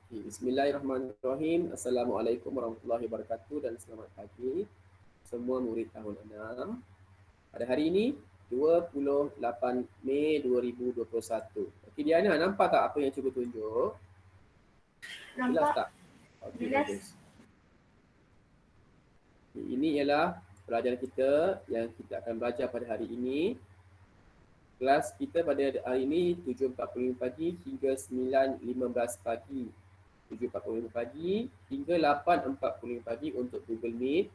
Bismillahirrahmanirrahim. Assalamualaikum warahmatullahi wabarakatuh dan selamat pagi semua murid tahun 6. Pada hari ini 28 Mei 2021. Okey Diana, nampak tak apa yang cikgu tunjuk? Jelas tak? Okey, bagus. Ini ialah pelajaran kita yang kita akan belajar pada hari ini. Kelas kita pada hari ini 7.45 pagi hingga 9.15 pagi. 7.45 pagi hingga 8.45 pagi untuk Google Meet.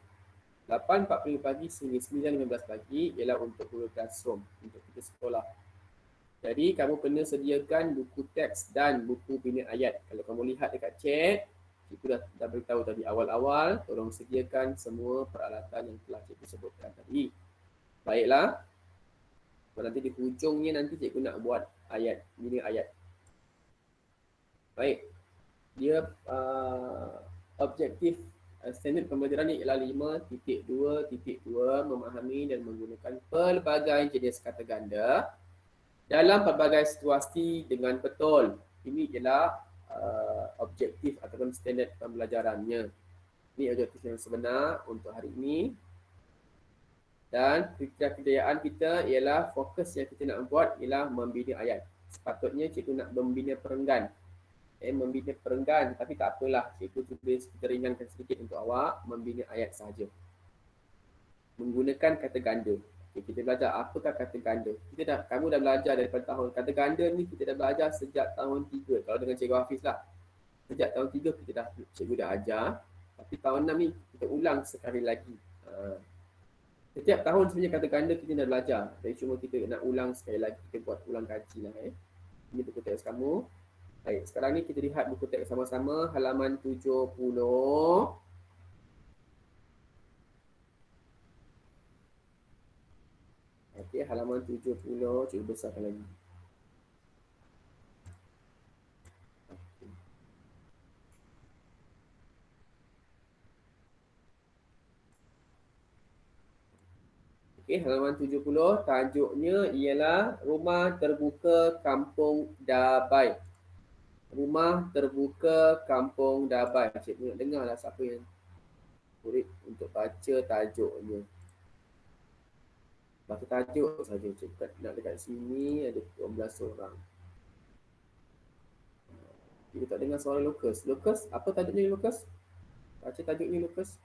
8.45 pagi sehingga 9.15 pagi ialah untuk Google Classroom, untuk kita sekolah. Jadi kamu kena sediakan buku teks dan buku bina ayat. Kalau kamu lihat dekat chat, cikgu dah beritahu tadi awal-awal, tolong sediakan semua peralatan yang telah cikgu sebutkan tadi. Baiklah. Nanti di hujungnya nanti cikgu nak buat ayat, bina ayat. Baik. Dia objektif standard pembelajaran ni ialah 5.2.2 memahami dan menggunakan pelbagai jenis kata ganda dalam pelbagai situasi dengan betul. Ini ialah objektif ataupun standard pembelajarannya. Ini objektif yang sebenar untuk hari ini. Dan kriteria kejayaan kita ialah fokus yang kita nak buat ialah membina ayat. Sepatutnya cikgu nak membina perenggan. Membina perenggan, tapi tak apalah, cikgu tulis kita ringankan sedikit untuk awak, membina ayat sahaja. Menggunakan kata ganda. Okay, kita belajar apakah kata ganda. Kamu dah belajar daripada tahun kata ganda ni, kita dah belajar sejak tahun 3. Kalau dengan Cikgu Hafiz lah. Sejak tahun 3 cikgu dah ajar. Tapi tahun 6 ni kita ulang sekali lagi. Setiap tahun sebenarnya kata ganda kita dah belajar. Tapi cuma kita nak ulang sekali lagi, kita buat ulang kaji lah. Ini buku teks kamu. Baik, sekarang ni kita lihat buku teks sama-sama halaman 70. Okey, halaman 70, cikgu besarkan lagi. Okey, halaman 70, tajuknya ialah Rumah Terbuka Kampung Dabai. Rumah Terbuka Kampung Dabai. Cikgu nak dengarlah siapa yang murid untuk baca tajuknya. Baca tajuk saja. Cikgu nak dekat sini ada 12 orang. Kita tak dengar suara Lukas. Lukas, apa tajuknya Lukas? Baca tajuknya Lukas.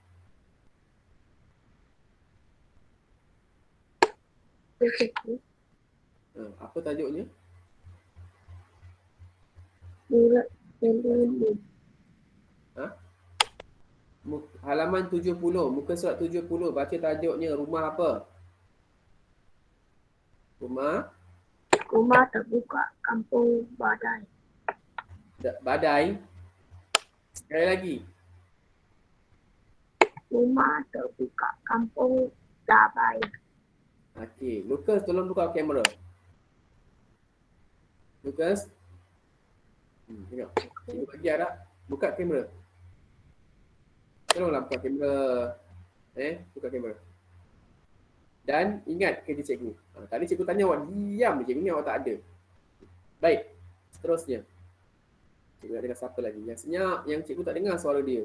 Apa tajuknya? Surat Al-Mulk. Halaman 70, muka surat 70, baca tajuknya rumah apa? Rumah Terbuka Kampung Badai. Badai. Sekali lagi. Rumah Terbuka Kampung Dabai. Okey, Lukas tolong buka kamera. Lukas. Tengok. Cikgu bagi arah. Buka kamera. Tolonglah buka kamera. Buka kamera. Dan ingat kerja cikgu. Tadi cikgu tanya awak diam, cikgu ni awak tak ada. Baik, seterusnya. Cikgu nak dengar siapa lagi. Yang senyap, yang cikgu tak dengar suara dia.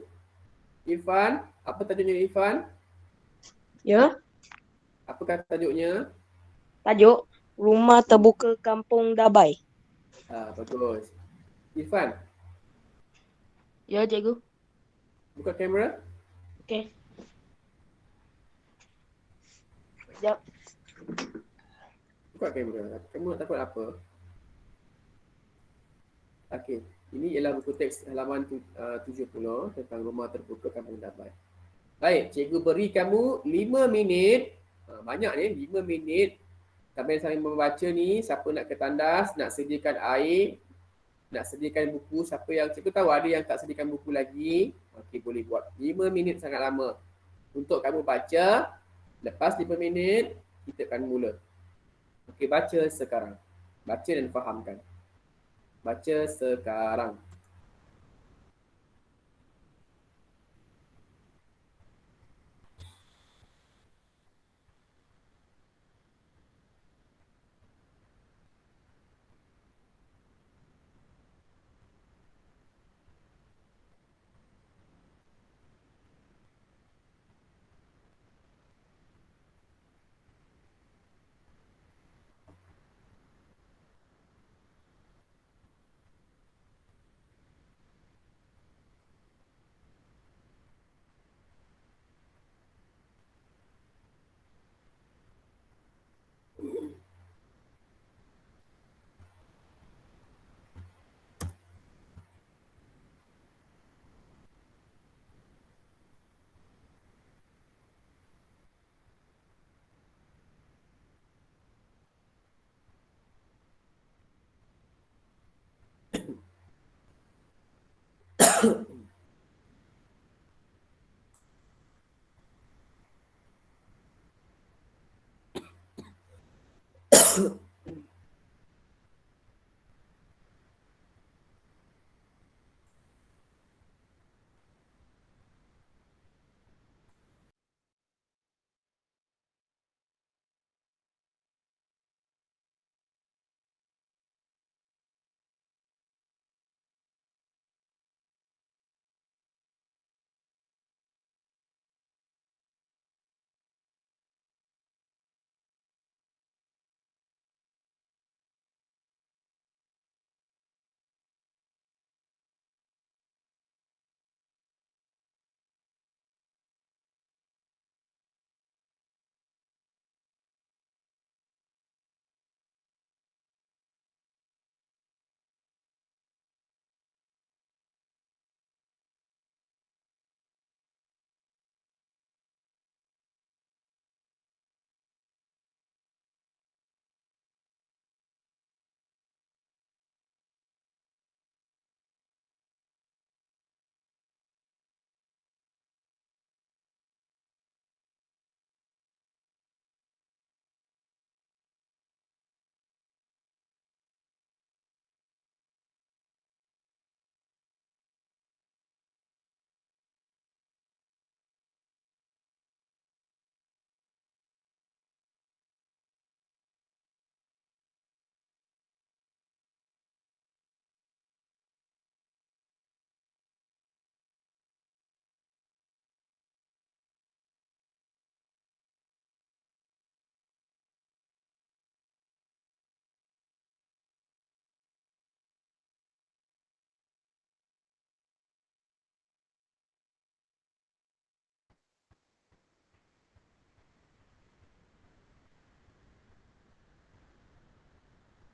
Irfan, apa tajuknya Irfan? Ya. Apakah tajuknya? Tajuk Rumah Terbuka Kampung Dabai. Bagus. Irfan. Ya, cikgu. Buka kamera. Okey. Sekejap. Buka kamera. Kamu nak takut apa? Okey. Ini ialah buku teks halaman 70 tentang Rumah Terbuka Kampung Dabai. Baik, cikgu beri kamu 5 minit. Banyak ni, 5 minit. Sambil membaca ni, siapa nak ke tandas, nak sediakan air, nak sediakan buku. Siapa yang cikgu tahu ada yang tak sediakan buku lagi. Okey, boleh buat. 5 minit sangat lama. Untuk kamu baca, lepas 5 minit, kita akan mula. Okey, baca sekarang. Baca dan fahamkan. Baca sekarang.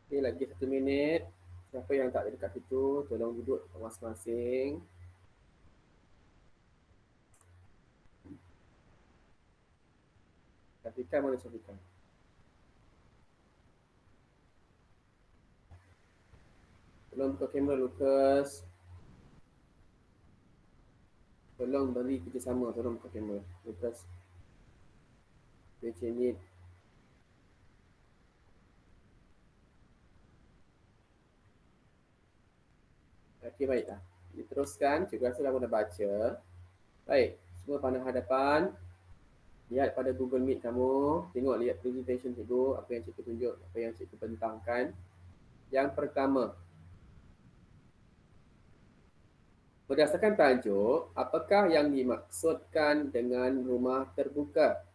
Okay, lagi 1 minit. Siapa yang tak ada dekat situ, tolong duduk masing-masing. Syafiqah mana Syafiqah? Tolong buka kamera Lucas. Tolong beri kerjasama, tolong buka kamera Lucas. Macam ni. Okey, baiklah. Diteruskan, cikgu rasa dah pernah baca. Baik, semua pandang hadapan. Lihat pada Google Meet kamu. Tengok, lihat presentation cikgu, apa yang cikgu tunjuk, apa yang cikgu bentangkan. Yang pertama, berdasarkan tajuk, apakah yang dimaksudkan dengan rumah terbuka?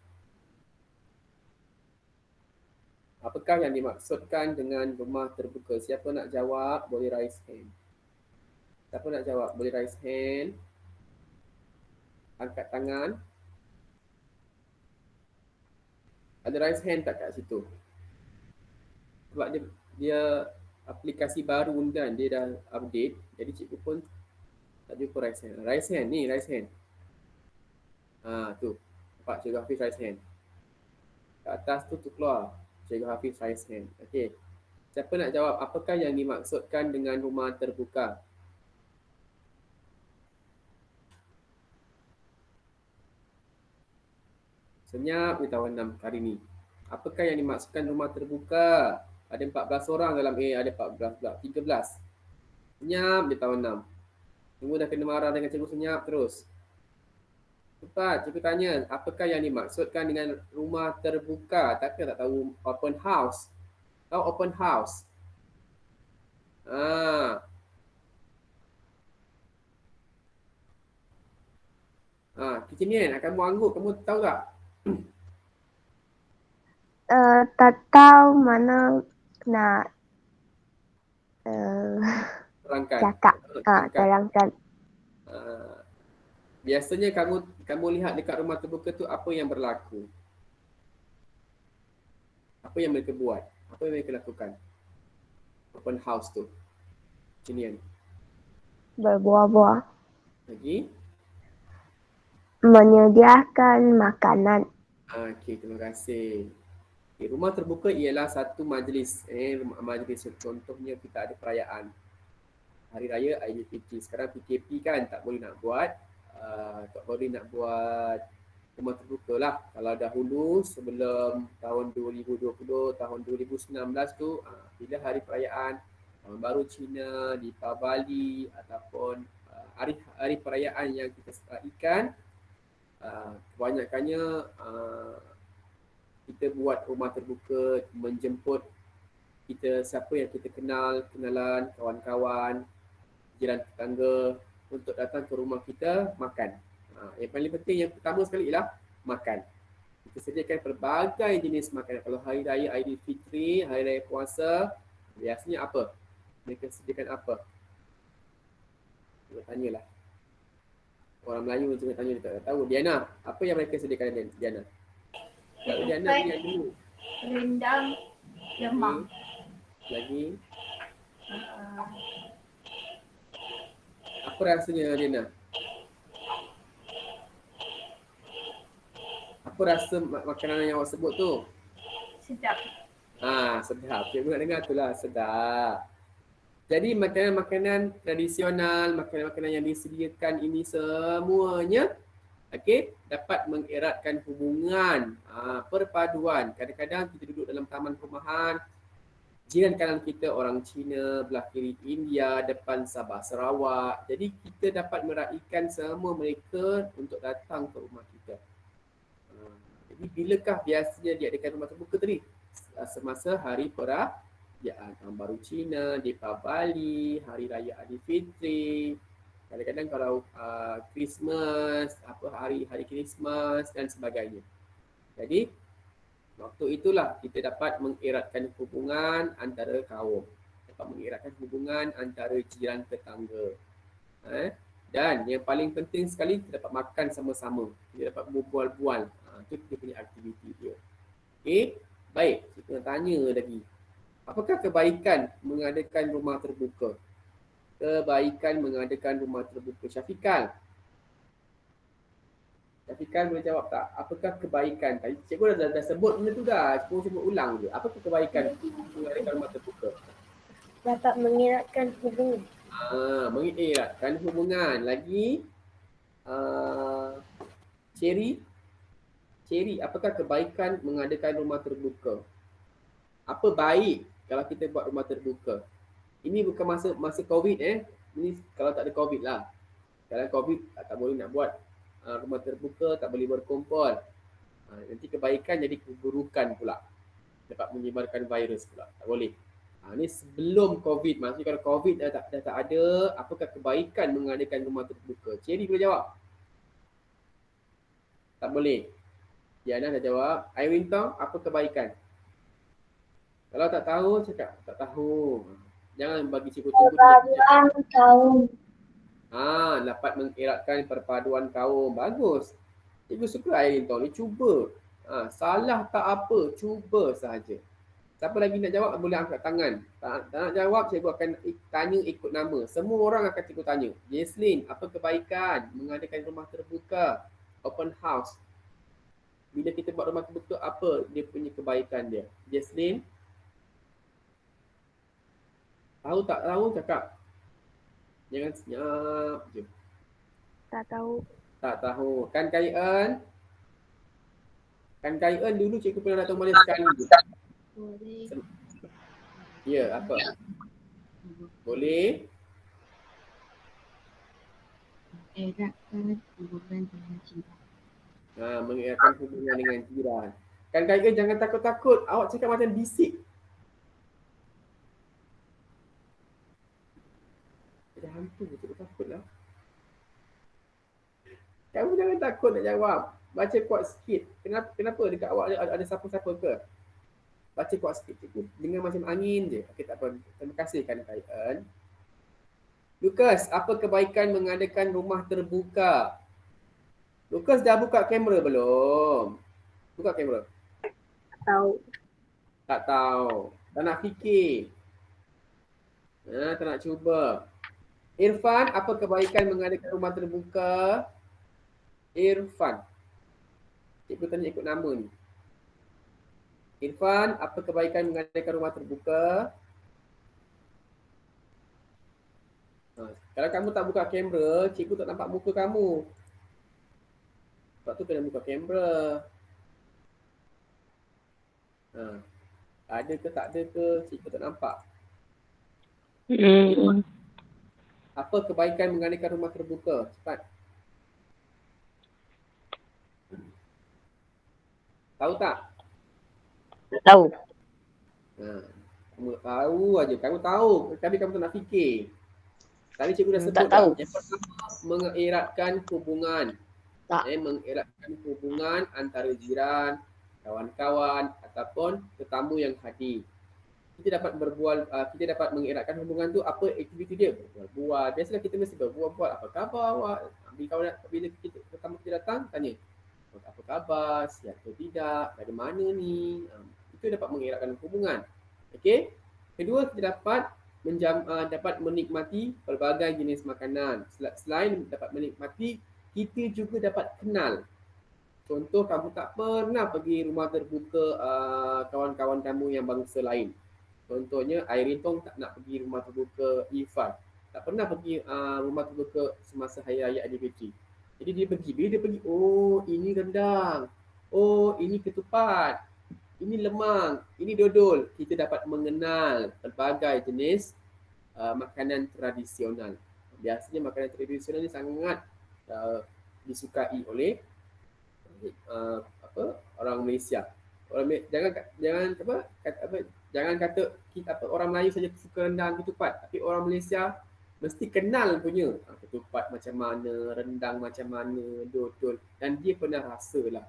Apakah yang dimaksudkan dengan rumah terbuka? Siapa nak jawab, boleh raise hand. Siapa nak jawab, boleh raise hand. Angkat tangan. Ada raise hand tak kat situ? Sebab dia aplikasi baru kan, dia dah update. Jadi cikgu pun tak jumpa raise hand. Raise hand ni, raise hand. Tu. Nampak Cikgu Hafiz raise hand. Kat atas tu keluar. Cikgu Hafiz raise hand. Okey. Siapa nak jawab apakah yang dimaksudkan dengan rumah terbuka? Senyap di tahun 6 hari ni. Apakah yang dimaksudkan rumah terbuka? Ada 14 orang dalam ada 14 pula, 13. Senyap di tahun 6. Semua dah kena marah dengan cikgu, senyap terus. Cepat, cikgu tanya, apakah yang dimaksudkan dengan rumah terbuka? Tapi tak tahu open house. Tahu open house? Kicin ni kamu angguk, kamu tahu tak? Tak tahu mana nak Terangkan. cakap. Terangkan. Biasanya kamu lihat dekat rumah terbuka tu apa yang berlaku? Apa yang mereka buat? Apa yang mereka lakukan? Open house tu. Macam ni. Berbuah-buah. Lagi? Menyediakan makanan. Okey, terima kasih. Okay, rumah terbuka ialah satu majlis. Majlis contohnya kita ada perayaan. Hari Raya Aidilfitri. Sekarang PKP kan tak boleh nak buat rumah terbuka lah. Kalau dahulu sebelum tahun 2020, tahun 2019 tu, bila hari perayaan Tahun Baru Cina, Deepavali ataupun hari perayaan yang kita ikan, kebanyakannya kita buat rumah terbuka, menjemput kita siapa yang kita kenal, kenalan, kawan-kawan, jiran tetangga untuk datang ke rumah kita makan. Yang paling penting, yang pertama sekali ialah makan. Kita sediakan pelbagai jenis makanan. Kalau Hari Raya Aidilfitri, Hari Raya Puasa, biasanya apa? Mereka sediakan apa? Cuba tanyalah. Orang Melayu macam tanya, dia tak tahu. Diana, apa yang mereka sediakan, Diana? Diana yang dulu. Rendang, lemang. Lagi? Apa rasanya, Diana? Apa rasa makanan yang awak sebut tu? Sedap. Sedap. Cikgu nak dengar tu lah, sedap. Jadi makanan-makanan tradisional, makanan-makanan yang disediakan ini semuanya dapat mengeratkan hubungan, perpaduan. Kadang-kadang kita duduk dalam taman perumahan, jiran kanan kita orang Cina, belah kiri India, depan Sabah Sarawak. Jadi kita dapat meraihkan semua mereka untuk datang ke rumah kita. Jadi bilakah biasanya diadakan rumah terbuka tadi? Semasa hari perayaan Tahun Baru Cina, Deepavali, Hari Raya Aidilfitri. Kadang-kadang kalau Christmas, hari Christmas dan sebagainya. Jadi waktu itulah kita dapat mengeratkan hubungan antara kaum. Dapat mengeratkan hubungan antara jiran tetangga. Dan yang paling penting sekali, kita dapat makan sama-sama. Kita dapat berbual-bual. Itu kita punya aktiviti dia. Baik. Kita nak tanya lagi. Apakah kebaikan mengadakan rumah terbuka? Kebaikan mengadakan rumah terbuka. Syafiqal boleh jawab tak? Apakah kebaikan? Tadi cikgu dah sebut benda tu dah. Cikgu sebut ulang je. Apakah kebaikan mengadakan rumah terbuka? Dapat mengeratkan hubungan. Mengeratkan hubungan. Lagi Cherry, apakah kebaikan mengadakan rumah terbuka? Apa baik kalau kita buat rumah terbuka? Ini bukan masa COVID Ini kalau tak ada COVID lah. Kalau COVID tak boleh nak buat rumah terbuka, tak boleh berkumpul. Nanti kebaikan jadi keburukan pula. Dapat menyebarkan virus pula. Tak boleh. Ini sebelum COVID. Maksudnya kalau COVID dah tak ada, apakah kebaikan mengadakan rumah terbuka? Cherry boleh jawab? Tak boleh. Diana dah jawab. Irene Tong, apa kebaikan? Kalau tak tahu, cakap tak tahu. Jangan bagi cikgu tunggu. Perpaduan kaum. Dapat mengeratkan perpaduan kaum. Bagus. Cikgu suka Irene Tong ni. Cuba. Salah tak apa. Cuba sahaja. Siapa lagi nak jawab boleh angkat tangan. Tak nak jawab, cikgu akan tanya ikut nama. Semua orang akan cikgu tanya. Jesslyn, apa kebaikan mengadakan rumah terbuka? Open house. Bila kita buat rumah terbuka, apa dia punya kebaikan dia? Jesslyn? Tahu tak tahu cakap? Jangan senyap je. Tak tahu. Tak tahu. Kan Kaian? Kan Kaian dulu cikgu pernah datang Malaysia sekali. Boleh. Ya, apa? Boleh? Eratkan hubungan dengan jiran. Mengeratkan hubungan dengan jiran. Kan Kaian jangan takut-takut. Awak cakap macam bisik. Ada hantu, cikgu takut lah. Kamu jangan takut nak jawab. Baca kuat sikit. Kenapa dekat awak ada siapa-siapa ke? Baca kuat sikit. Cikgu dengar macam angin je. Okey, tak apa. Terima kasih kan Kaian. Lukas, apa kebaikan mengadakan rumah terbuka? Lukas dah buka kamera belum? Buka kamera. Tahu. Tak tahu. Tak nak fikir. Tak nak cuba. Irfan, apa kebaikan mengadakan rumah terbuka? Irfan. Cikgu tanya ikut nama ni. Irfan, apa kebaikan mengadakan rumah terbuka? Kalau kamu tak buka kamera, cikgu tak nampak muka kamu. Sebab tu kena buka kamera. Ada ke tak ada ke, cikgu tak nampak. Apa kebaikan mengadakan rumah terbuka? Cepat. Tahu tak? Tahu. Kamu tahu aja. Kamu tahu. Tapi kamu tak nak fikir. Tadi cikgu dah sebut Tak tahu. Yang pertama, mengeratkan hubungan. Tak. Mengeratkan hubungan antara jiran, kawan-kawan ataupun tetamu yang hadir. Kita dapat berbual, kita dapat mengeratkan hubungan tu apa aktiviti dia? Berbual. Biasalah kita mesti berbual, apa khabar awak? Bila kita tetamu kita datang, tanya, apa khabar? Sihat atau tidak? Dari mana ni? Itu dapat mengeratkan hubungan. Okey. Kedua, kita dapat dapat menikmati pelbagai jenis makanan. Selain dapat menikmati, kita juga dapat kenal. Contoh, kamu tak pernah pergi rumah terbuka kawan-kawan kamu yang bangsa lain. Contohnya, Irene Tong tak nak pergi rumah terbuka Irfan. Tak pernah pergi rumah terbuka semasa Hari Raya Aidilfitri. Jadi dia pergi. Bila dia pergi, oh ini rendang. Oh ini ketupat. Ini lemang. Ini dodol. Kita dapat mengenal pelbagai jenis makanan tradisional. Biasanya makanan tradisional ni sangat disukai oleh orang Malaysia. Jangan kata orang Melayu saja suka rendang ketupat, tapi orang Malaysia mesti kenal punya ketupat macam mana, rendang macam mana, dodol, dan dia pernah rasalah.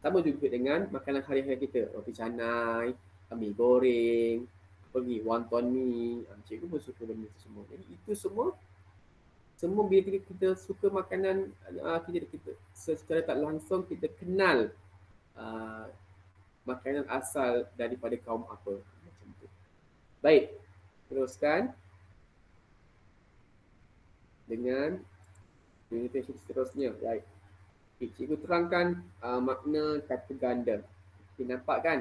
Sama juga dengan makanan hari-hari kita, roti canai, mi goreng, pergi wonton mi, cikgu pun suka benda itu semua. Jadi itu semua bila kita suka makanan, kita secara tak langsung kita kenal makanan asal daripada kaum apa. Macam tu. Baik, teruskan dengan presentation seterusnya. Baik. Cikgu terangkan makna kata ganda. Kita nampak kan?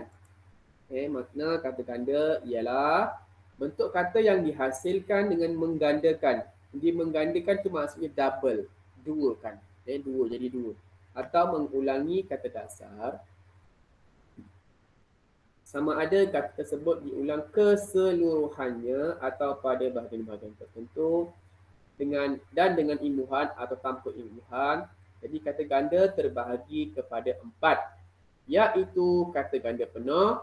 Makna kata ganda ialah bentuk kata yang dihasilkan dengan menggandakan. Dia menggandakan tu maksudnya double, dua kan. Dua jadi dua. Atau mengulangi kata dasar. Sama ada kata tersebut diulang keseluruhannya atau pada bahagian-bahagian tertentu dengan imbuhan atau tanpa imbuhan. Jadi kata ganda terbahagi kepada 4, iaitu kata ganda penuh,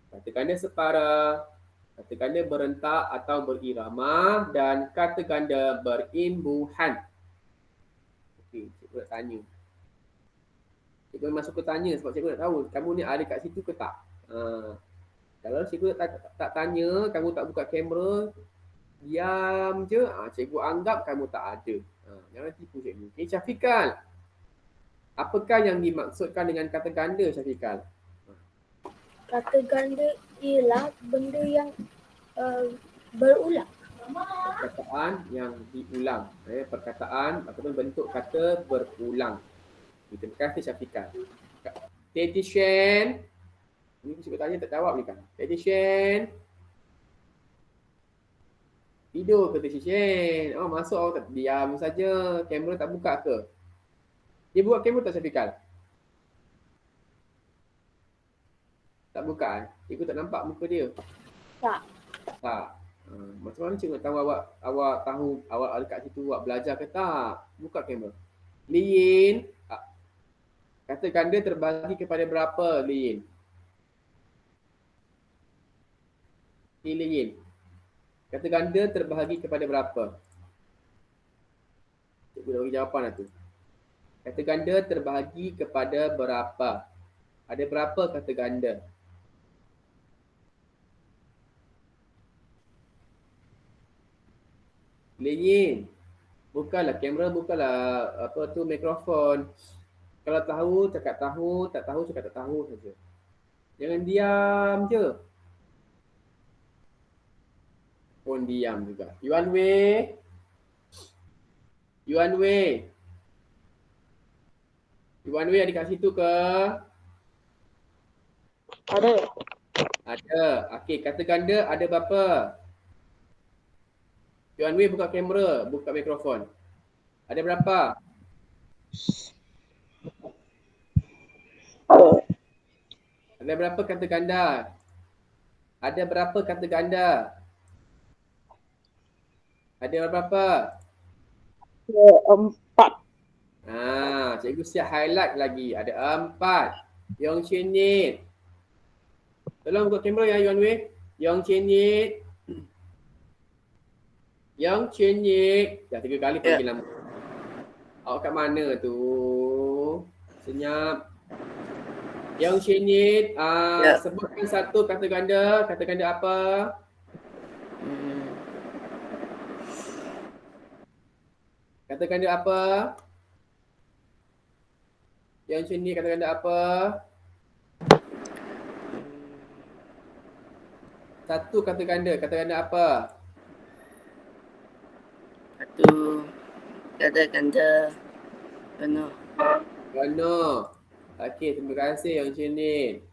kata ganda separa, kata ganda berentak atau berirama, dan kata ganda berimbuhan. Okey, cikgu nak tanya. Cikgu memang suka tanya sebab cikgu nak tahu kamu ni ada kat situ ke tak. Kalau cikgu tak tanya, kamu tak buka kamera, diam je, cikgu anggap kamu tak ada. Jangan tipu cikgu. Okay, Syafiqal. Apakah yang dimaksudkan dengan kata ganda, Syafiqal? Kata ganda ialah benda yang berulang. Perkataan yang diulang. Perkataan ataupun bentuk kata berulang. Terima kasih, Syafiqal. Teti Shen. Ini cikgu tanya tak jawab ni kan. Teti Shen. Tidur ke Teti Shen? Oh, masuk awak tak diam saja. Kamera tak buka ke? Dia buka kamera tak, Syafiqal? Tak buka kan? Cikgu tak nampak muka dia. Tak. Macam mana cikgu tahu awak tahu awak dekat situ, awak belajar ke tak? Buka kamera. Lin, kata ganda terbagi kepada berapa, Lin? Lin. Kata ganda terbahagi kepada berapa? Cikgu dah bagi jawapan lah tu. Kata ganda terbahagi kepada berapa? Ada berapa kata ganda? Lin, bukalah kamera, bukalah mikrofon. Kalau tahu, cakap tahu, tak tahu, cakap tak tahu saja. Jangan diam je. Pun diam juga. Yuan Wei. Yuan Wei ada kat situ ke? Ada. Okey, kata ganda ada berapa? Yuan Wei buka kamera, buka mikrofon. Ada berapa? Ada berapa kata ganda? Ada berapa kata ganda? Ada berapa? 4. Cikgu siap highlight lagi. Ada 4. Yong Chen Nit. Tolong buka kamera ya Yuan Wei. Yong Chen Nit. Yong Chen Nit. Dah 3 kali panggil nama. Awak kat mana tu? Senyap. Yong Chen Nit. Sebutkan satu kata ganda. Kata ganda apa? Kata ganda apa? Yang Chen Nit kata ganda apa? Satu kata ganda apa? Satu kata ganda penuh. Penuh. Okey, terima kasih Yang Chen Nit.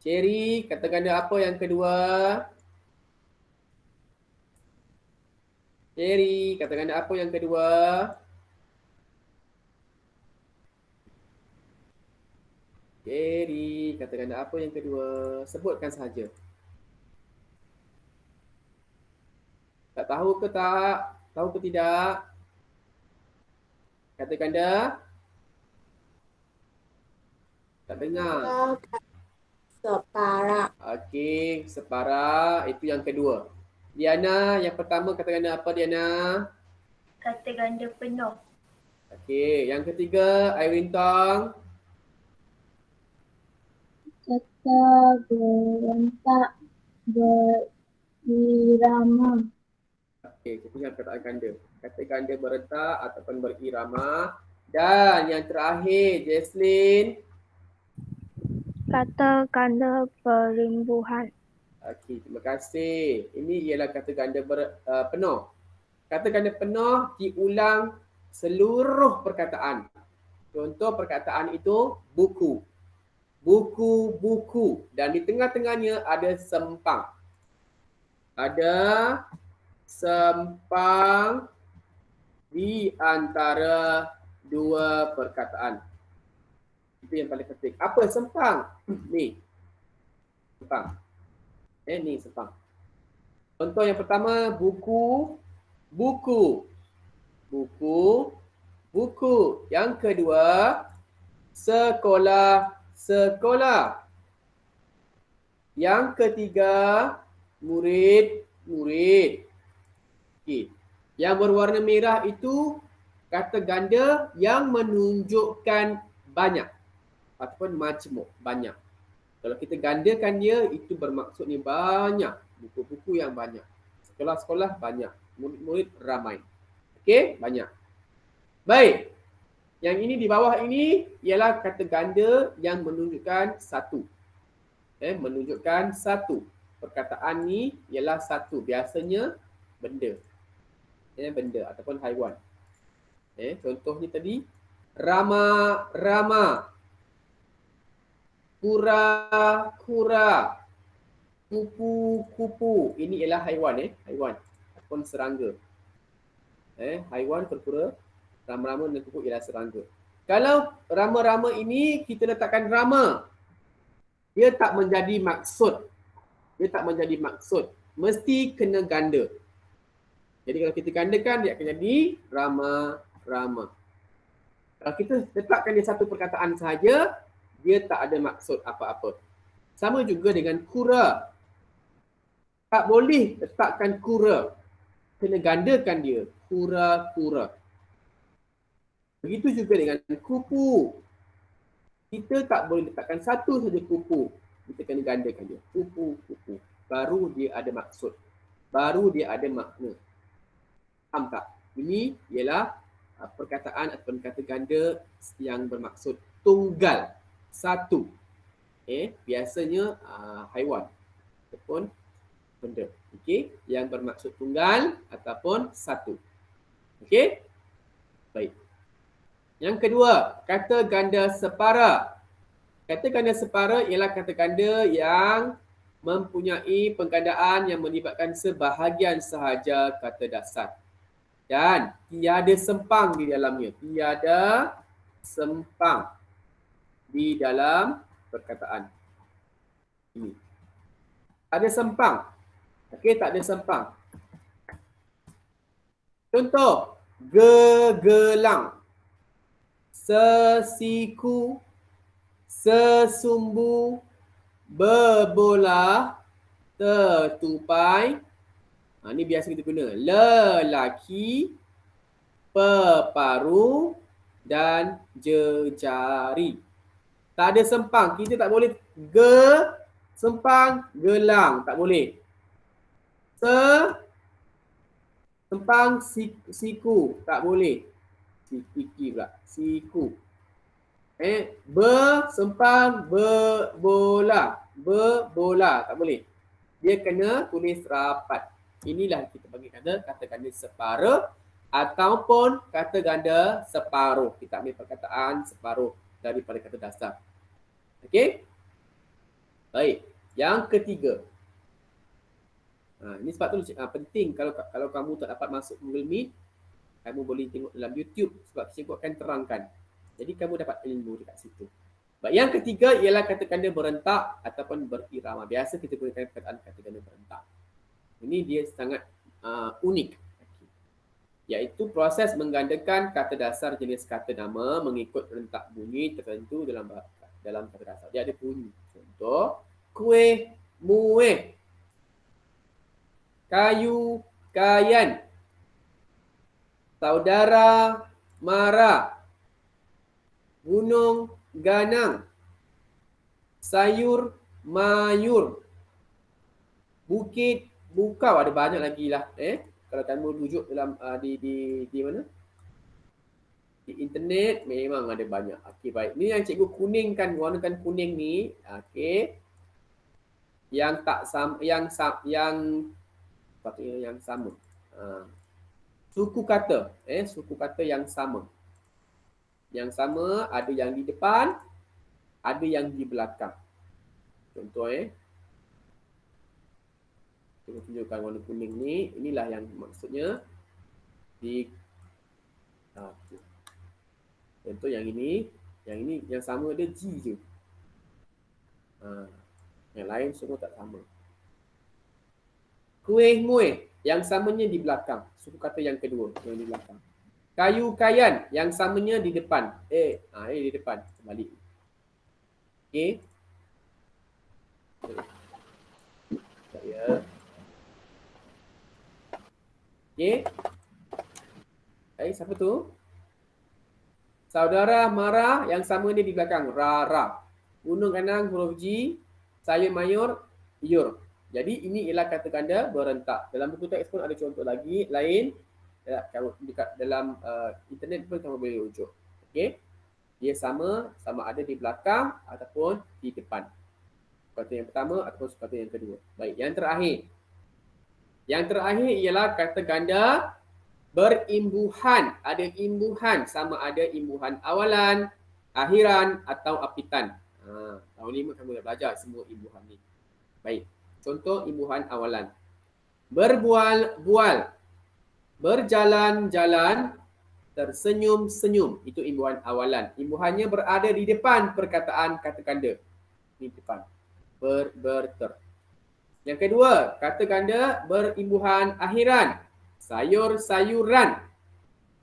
Cherry, kata ganda apa yang kedua? Cherry, kata ganda apa yang kedua? Cherry, kata ganda apa yang kedua? Sebutkan sahaja. Tak tahu ke tak? Tahu ke tidak? Kata ganda? Tak dengar. Separa. Okey, separa. Itu yang kedua. Diana, yang pertama kata ganda apa Diana? Kata ganda penuh. Okey, yang ketiga Irene Tong. Kata berentak berirama. Okey, kita ingat kata ganda. Kata ganda berentak ataupun berirama. Dan yang terakhir, Jesslyn. Kata ganda perimbuhan. Okey, terima kasih. Ini ialah kata ganda penuh. Kata ganda penuh diulang seluruh perkataan. Contoh perkataan itu buku. Buku, buku. Dan di tengah-tengahnya ada sempang. Ada sempang di antara dua perkataan. Itu yang paling penting. Apa sempang? Ni. Sempang. Ni sempang. Contoh yang pertama, buku, buku. Buku, buku. Yang kedua, sekolah, sekolah. Yang ketiga, murid, murid. Okey. Yang berwarna merah itu kata ganda yang menunjukkan banyak ataupun majmuk, banyak. Kalau kita gandakan dia, itu bermaksudnya banyak. Buku-buku yang banyak. Sekolah-sekolah banyak. Murid-murid ramai. Okey, banyak. Baik. Yang ini di bawah ini ialah kata ganda yang menunjukkan satu. Menunjukkan satu. Perkataan ni ialah satu. Biasanya benda. Benda ataupun haiwan. Contohnya tadi, rama, rama. Kura, kura. Kupu, kupu. Ini ialah haiwan. Haiwan ataupun serangga. Haiwan, kura-kura, rama-rama dan kupu ialah serangga. Kalau rama-rama ini kita letakkan rama, dia tak menjadi maksud. Dia tak menjadi maksud. Mesti kena ganda. Jadi kalau kita gandakan, dia akan jadi rama, rama. Kalau kita letakkan dia satu perkataan sahaja, dia tak ada maksud apa-apa. Sama juga dengan kura. Tak boleh letakkan kura. Kena gandakan dia. Kura, kura. Begitu juga dengan kupu. Kita tak boleh letakkan satu saja kupu. Kita kena gandakan dia. Kupu, kupu. Baru dia ada maksud. Baru dia ada makna. Faham tak? Ini ialah perkataan atau kata ganda yang bermaksud tunggal. Satu. Biasanya haiwan ataupun benda. Okey, yang bermaksud tunggal ataupun satu. Okey? Baik. Yang kedua, kata ganda separa. Kata ganda separa ialah kata ganda yang mempunyai penggandaan yang melibatkan sebahagian sahaja kata dasar. Dan tiada sempang di dalamnya. Tiada sempang di dalam perkataan ini. Ada sempang. Okey, tak ada sempang. Contoh, gegelang, sesiku, sesumbu, berbola, tertupai. Ini biasa kita guna. Lelaki, peparu dan jejari. Tak ada sempang. Kita tak boleh sempang, gelang. Tak boleh. Sempang, siku. Tak boleh. Siki pula. Siku. Sempang, berbola. Berbola. Tak boleh. Dia kena tulis rapat. Inilah kita bagi kata ganda separa ataupun kata ganda separuh. Kita ambil perkataan separuh daripada kata dasar. Okey? Baik. Yang ketiga. Ini sebab tu penting kalau kamu tak dapat masuk Google Meet, kamu boleh tengok dalam YouTube sebab cikgu akan terangkan. Jadi kamu dapat ilmu dekat situ. Baik, yang ketiga ialah kata ganda berentak ataupun berirama. Biasa kita gunakan perkataan kata ganda berentak. Ini dia sangat unik. Iaitu proses menggandakan kata dasar jenis kata nama mengikut rentak bunyi tertentu dalam kata dasar. Dia ada bunyi. Contoh, kuih, muih, kayu, kayan, saudara, mara, gunung, ganang, sayur, mayur, bukit, bukau. Ada banyak lagi lah. Kalau kamu rujuk dalam di mana? Di internet memang ada banyak. Okey, baik. Ini yang cikgu kuningkan, warnakan kuning ni. Okey. Yang tak sama, yang patutnya yang sama. Suku kata, suku kata yang sama. Yang sama ada yang di depan, ada yang di belakang. Contoh kita tunjukkan warna kuning ni, inilah yang maksudnya di contoh yang ini yang sama ada G je. Yang lain semua tak sama. Kuih muih yang samanya di belakang, suku kata yang kedua yang di belakang. Kayu kayan yang samanya di depan. Ini di depan, balik. Okey. Ya. Okey. Baik, siapa tu? Saudara marah yang sama ni di belakang. Rara. Gunung ganang huruf G. Sayur mayur, yur. Jadi ini ialah kata ganda berentak. Dalam buku teks pun ada contoh lagi lain. Dekat dalam internet pun kamu boleh rujuk. Okey. Dia sama ada di belakang ataupun di depan. Kata yang pertama ataupun kata yang kedua. Baik, yang terakhir. Yang terakhir ialah kata ganda berimbuhan. Ada imbuhan, sama ada imbuhan awalan, akhiran atau apitan. Tahun 5 kamu dah belajar semua imbuhan ni. Baik, contoh imbuhan awalan. Berbual-bual, berjalan-jalan, tersenyum-senyum. Itu imbuhan awalan. Imbuhannya berada di depan perkataan kata ganda. Di depan. Ber-ter. Yang kedua, kata ganda berimbuhan akhiran. Sayur-sayuran,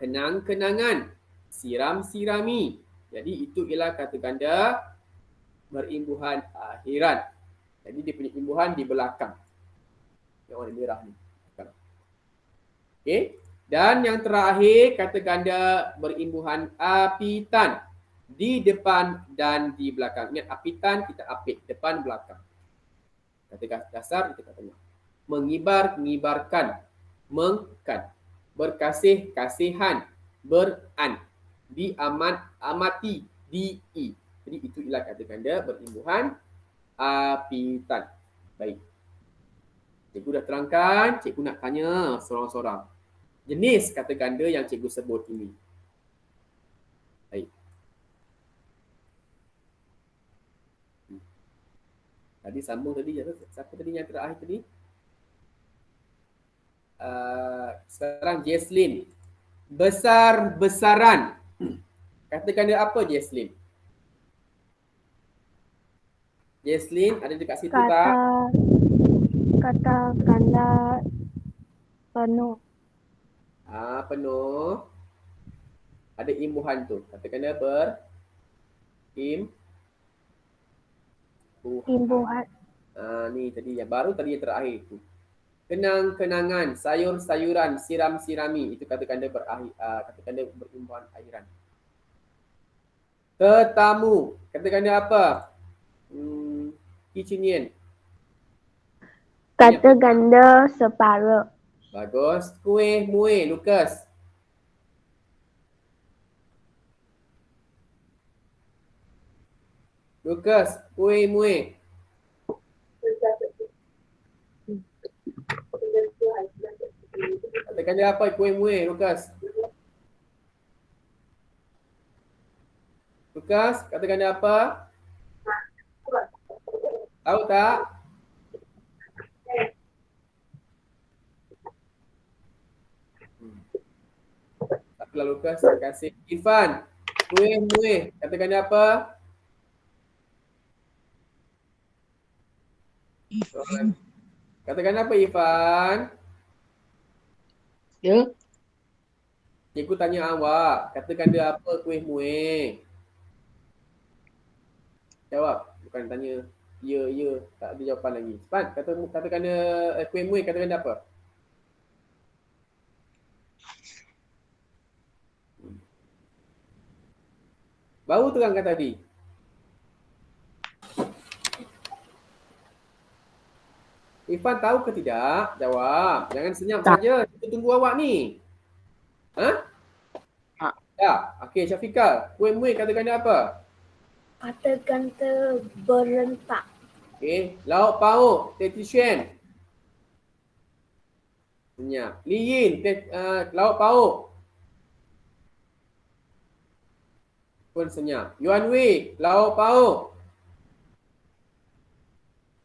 kenang-kenangan, siram-sirami. Jadi itu ialah kata ganda berimbuhan akhiran. Jadi dia punya imbuhan di belakang. Yang warna merah ni. Okey. Dan yang terakhir, kata ganda berimbuhan apitan. Di depan dan di belakang. Ingat apitan kita apit, depan belakang. Kata dasar kita tengah. Mengibar-ngibarkan, mengkan, berkasih, kasihan, beran, diamat-amati, di-i. Jadi itu ialah kata ganda berimbuhan apitan. Baik. Cikgu dah terangkan, cikgu nak tanya seorang-seorang. Jenis kata ganda yang cikgu sebut ini. Baik. Tadi sambung tadi. Siapa tadi yang terakhir tadi? Sekarang Jesslyn. Besar-besaran. Katakan dia apa Jesslyn? Jesslyn ada dekat situ tak? Kata ganda penuh. Penuh. Ada imbuhan tu. Katakan dia Imbuhan. Ni tadi yang baru tadi yang terakhir tu. Kenang-kenangan, sayur-sayuran, siram-sirami. Itu katakan dia katakan dia berimbuhan airan. Tetamu. Katakan dia apa? Kitchenien. Kata ganda separuh. Bagus. Kuih muih, Lukas. Lukas, kuih muih. Katakan dia apa kuih muih, Lukas? Lukas, katakan dia apa? Tahu tak? Taklah Lukas, terima kasih. Irfan, kuih muih, katakan dia apa? Katakan apa Irfan? Ya. Cikgu tanya awak, katakan dia apa kuih muih? Jawab, bukan tanya ya, tak ada jawapan lagi. Cepat, katakan dia kuih muih, katakan dia apa? Baru terangkan tadi. Irfan tahu ke tidak? Jawab. Jangan senyap saja. Kita tunggu awak ni. Tak. Ya. Okey, Syafiqah. Kuih muih katakan dia apa? Kata ganda berentak. Okey. Lauk pauk. Teh Tishen. Senyap. Liyin. Lauk pauk. Pun senyap. Yuan Wei. Lauk pauk.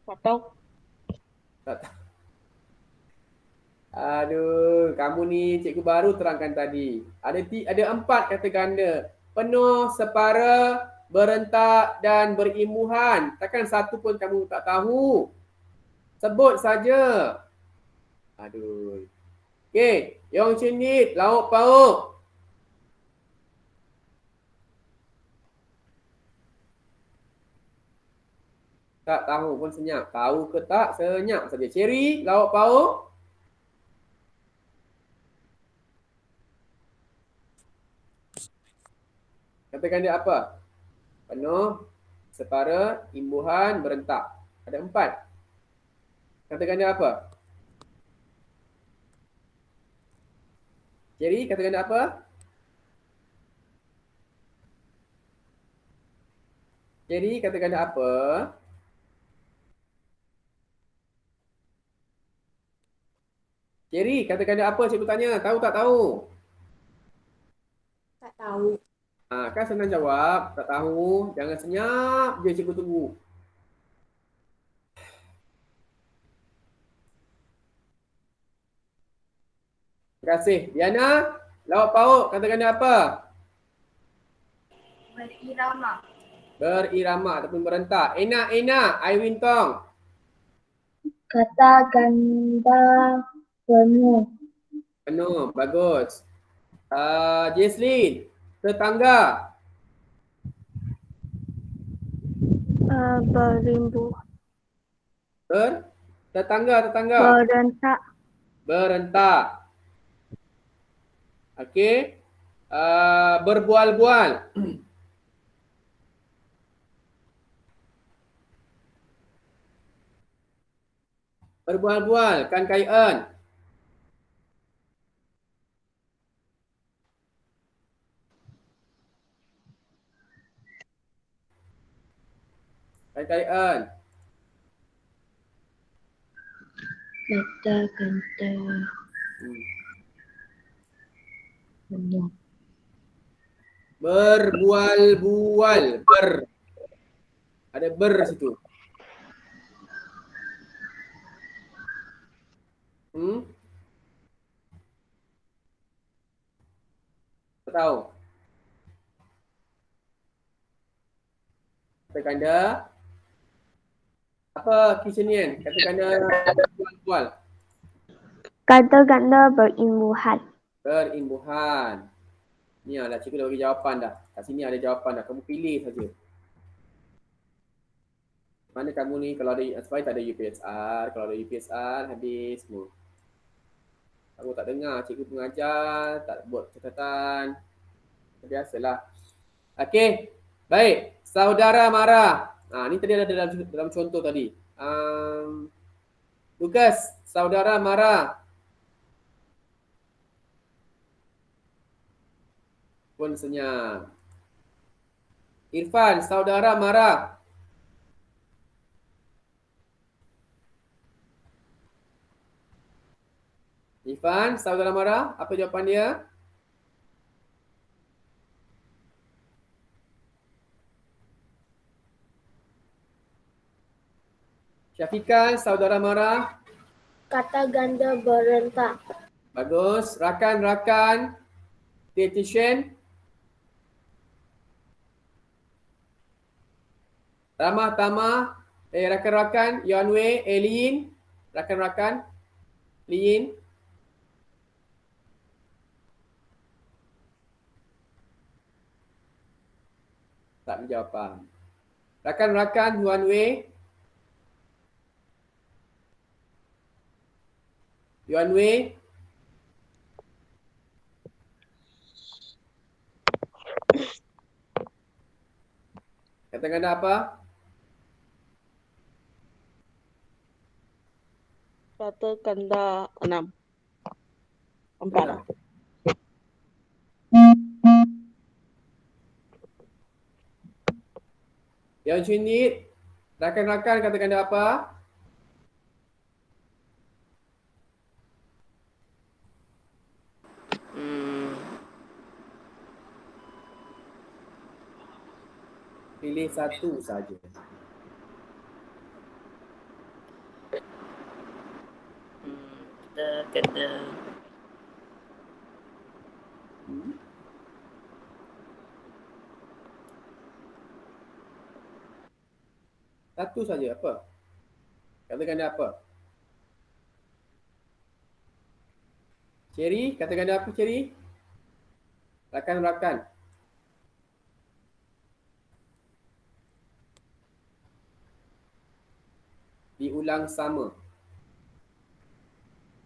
Tak tahu. Tak tahu. Aduh, kamu ni cikgu baru terangkan tadi. Ada 4 kata ganda. Penuh, separa, berentak dan berimbuhan. Takkan satu pun kamu tak tahu. Sebut saja. Aduh. Okey, Yong Chin lauk pauk. Tak tahu pun senyap. Tahu ke tak, senyap saja. Cherry, lauk pauk. Katakan dia apa? Penuh, separa, imbuhan, berentak. Ada 4. Katakan dia apa? Cherry, katakan dia apa? Cherry, katakan dia apa? Cherry, katakan dia apa? Cikgu tanya. Tahu tak tahu? Tak tahu. Kan senang jawab. Tak tahu. Jangan senyap je, cikgu tunggu. Terima kasih. Diana, lauk pauk. Katakan dia apa? Berirama. Berirama ataupun berentak. Enak, Aiwin Tong. Kata ganda penuh. Penuh, bagus. Jesslyn, tetangga. Berimbuh. Tetangga. Berentak. Berentak. Okey. Berbual-bual. Berbual-bual, kan Kai'an. Kai'an. Kata ganda penuh. Berbual-bual. Ada ber situ. Hmm? Tak tahu. Kata ganda. Apa Kishanian? Kata ganda kual. Kata ganda berimbuhan. Berimbuhan. Ni lah cikgu dah bagi jawapan dah. Kat sini ada jawapan dah. Kamu pilih saja. Mana kamu ni kalau ada sebab tak ada UPSR. Kalau ada UPSR habis semua. Kamu tak dengar cikgu pengajar, tak buat catatan. Biasalah. Okey. Baik. Saudara marah. Ni tadi ada dalam contoh tadi. Tugas saudara marah. Pun senyap. Irfan, saudara marah. Irfan, saudara marah. Apa jawapan dia? Syafiqah, saudara marah. Kata ganda berentak. Bagus. Rakan-rakan. Pay attention. Tamah-tamah. Rakan-rakan. Yuanwei. Lin. Rakan-rakan. Lin. Tak ada jawapan. Rakan-rakan Yuanwei. Yuanwei. Kata ganda apa? Kata ganda 6. 4. Yang unit. Rakan-rakan kata ganda apa? Pilih satu saja. Kita kena Satu saja apa? Kata ganda apa? Cherry, kata ganda apa Cherry? Rakan-rakan. Diulang sama.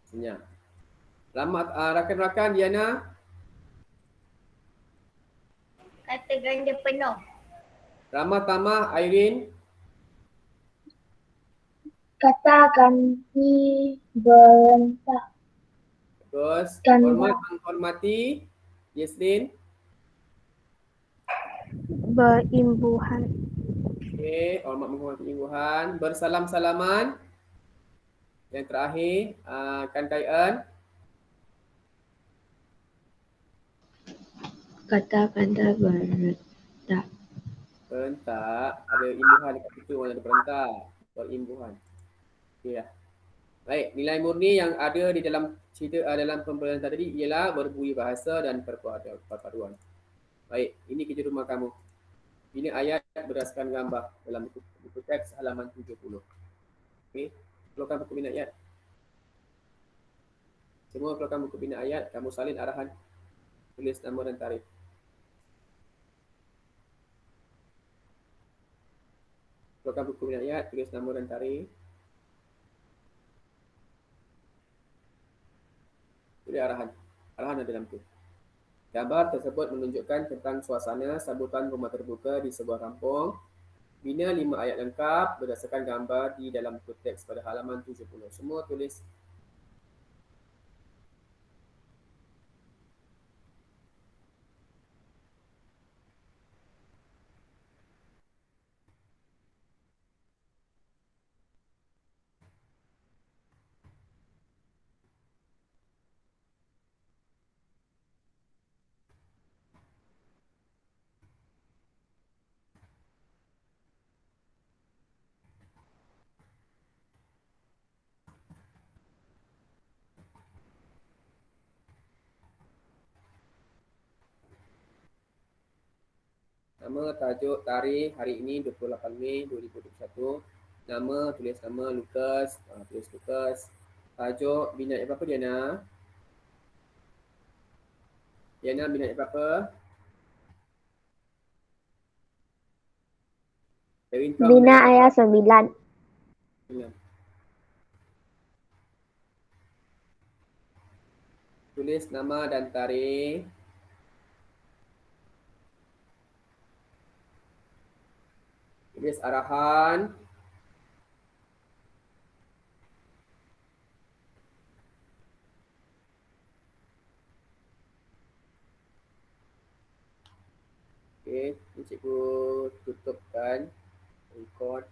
Senyap. Selamat rakan-rakan Diana. Kata ganda penuh. Ramah Tamah Irene. Kata ganti berentak. Terus Ganda. hormat menghormati. Yasmin. Berimbuhan. Okey, hormat menghormati imbuhan. Bersalam-salaman. Yang terakhir, Kan Kaian. Kata ganda berentak. Berentak. Ada imbuhan dekat situ, mana ada berentak. Berimbuhan. Okey lah. Baik, nilai murni yang ada di dalam cerita dalam pembelajaran tadi ialah berbudi bahasa dan perpaduan. Baik, ini kerja rumah kamu. Ini ayat berdasarkan gambar dalam buku teks halaman 70. Okey, keluarkan buku bina ayat. Semua keluarkan buku bina ayat, kamu salin arahan. Tulis nama dan tarikh. Keluarkan buku bina ayat, tulis nama dan tarikh. Tulis arahan. Arahan ada dalam tu. Gambar tersebut menunjukkan tentang suasana sambutan rumah terbuka di sebuah kampung. Bina 5 ayat lengkap berdasarkan gambar di dalam buku teks pada halaman 70. Semua tulis. Nama, tajuk, tarikh hari ini 28 Mei 2021. Nama, tulis nama Lukas. Tulis Lukas. Tajuk, minat apa Diana? Diana minat apa? Ewinton Bina minat ayat apa? 9. Tulis nama dan tarikh. Tulis arahan. Okey, ni cikgu tutupkan record.